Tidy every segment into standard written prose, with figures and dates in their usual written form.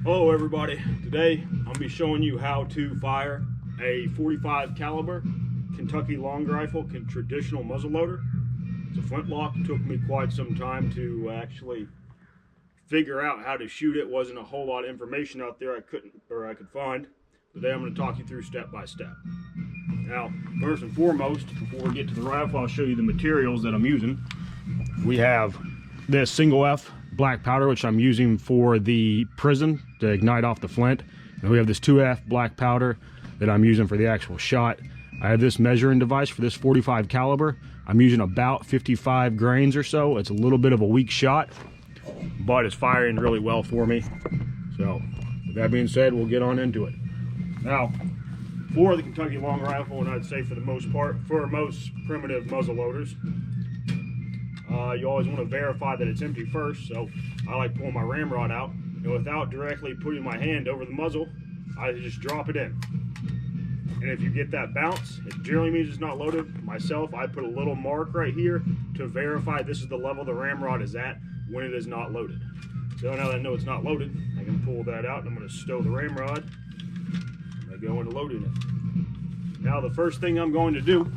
Hello everybody, today I'm going to be showing you how to fire a 45 caliber Kentucky long rifle traditional muzzleloader. It's a flintlock. It took me quite some time to actually figure out how to shoot it. Wasn't a whole lot of information out there I could find. Today I'm going to talk you through step by step. Now, first and foremost, before we get to the rifle, I'll show you the materials that I'm using. We have this single F black powder, which I'm using for the prison to ignite off the flint. And we have this 2F black powder that I'm using for the actual shot. I have this measuring device for this 45 caliber. I'm using about 55 grains or so. It's a little bit of a weak shot, but it's firing really well for me. So with that being said, we'll get on into it. Now, for the Kentucky long rifle, and I'd say for the most part, for most primitive muzzle loaders, you always want to verify that it's empty first. So I like pulling my ramrod out, and without directly putting my hand over the muzzle, I just drop it in. And if you get that bounce, it generally means it's not loaded. Myself, I put a little mark right here to verify this is the level the ramrod is at when it is not loaded. So now that I know it's not loaded, I can pull that out, and I'm going to stow the ramrod. I go into loading it. Now the first thing I'm going to do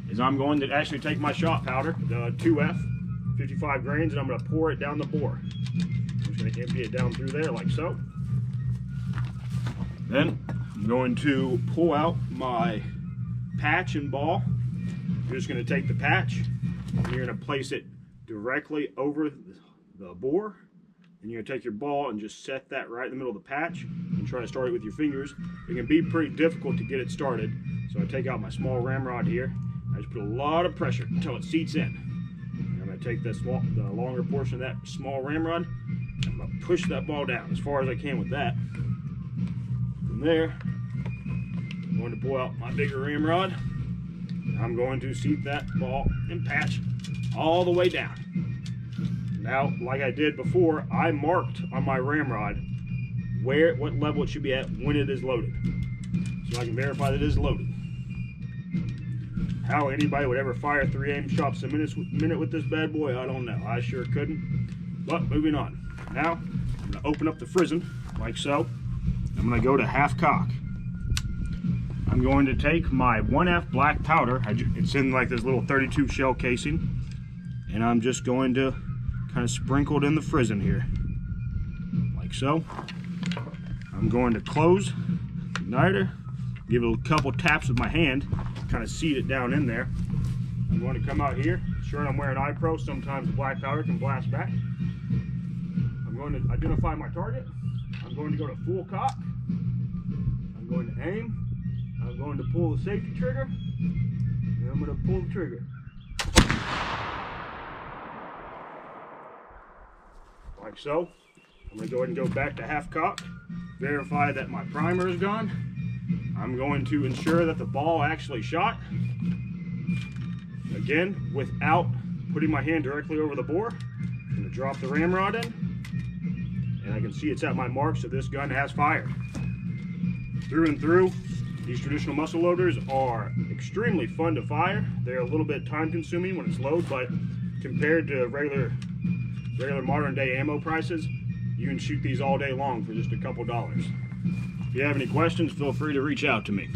is I'm going to actually take my shot powder, the 2F, 55 grains, and I'm going to pour it down the bore. I'm just going to empty it down through there like so. Then I'm going to pull out my patch and ball. You're just going to take the patch and you're going to place it directly over the bore. And you're going to take your ball and just set that right in the middle of the patch and try to start it with your fingers. It can be pretty difficult to get it started. So I take out my small ramrod here. I just put a lot of pressure until it seats in. And I'm going to take the longer portion of that small ramrod. I'm going to push that ball down as far as I can with that. From there, I'm going to pull out my bigger ramrod. I'm going to seat that ball and patch all the way down. Now, like I did before, I marked on my ramrod what level it should be at when it is loaded, so I can verify that it is loaded. How anybody would ever fire 3 aim shots a minute with this bad boy, I don't know. I sure couldn't. But moving on. Now, I'm going to open up the frizzen like so. I'm going to go to half cock. I'm going to take my 1F black powder. It's in like this little 32 shell casing, and I'm just going to kind of sprinkle it in the frizzen here, like so. I'm going to close the igniter, give it a couple taps with my hand, kind of seat it down in there. I'm going to come out here, sure I'm wearing eye pro, sometimes the black powder can blast back. I'm going to identify my target. I'm going to go to full cock. I'm going to aim. I'm going to pull the safety trigger, and I'm going to pull the trigger. Like so. I'm going to go ahead and go back to half cock, verify that my primer is gone. I'm going to ensure that the ball actually shot. Again, without putting my hand directly over the bore. I'm going to drop the ramrod in, and I can see it's at my mark, so this gun has fired. Through and through, these traditional muzzle loaders are extremely fun to fire. They're a little bit time consuming when it's loaded, but compared to regular modern day ammo prices, you can shoot these all day long for just a couple dollars. If you have any questions, feel free to reach out to me.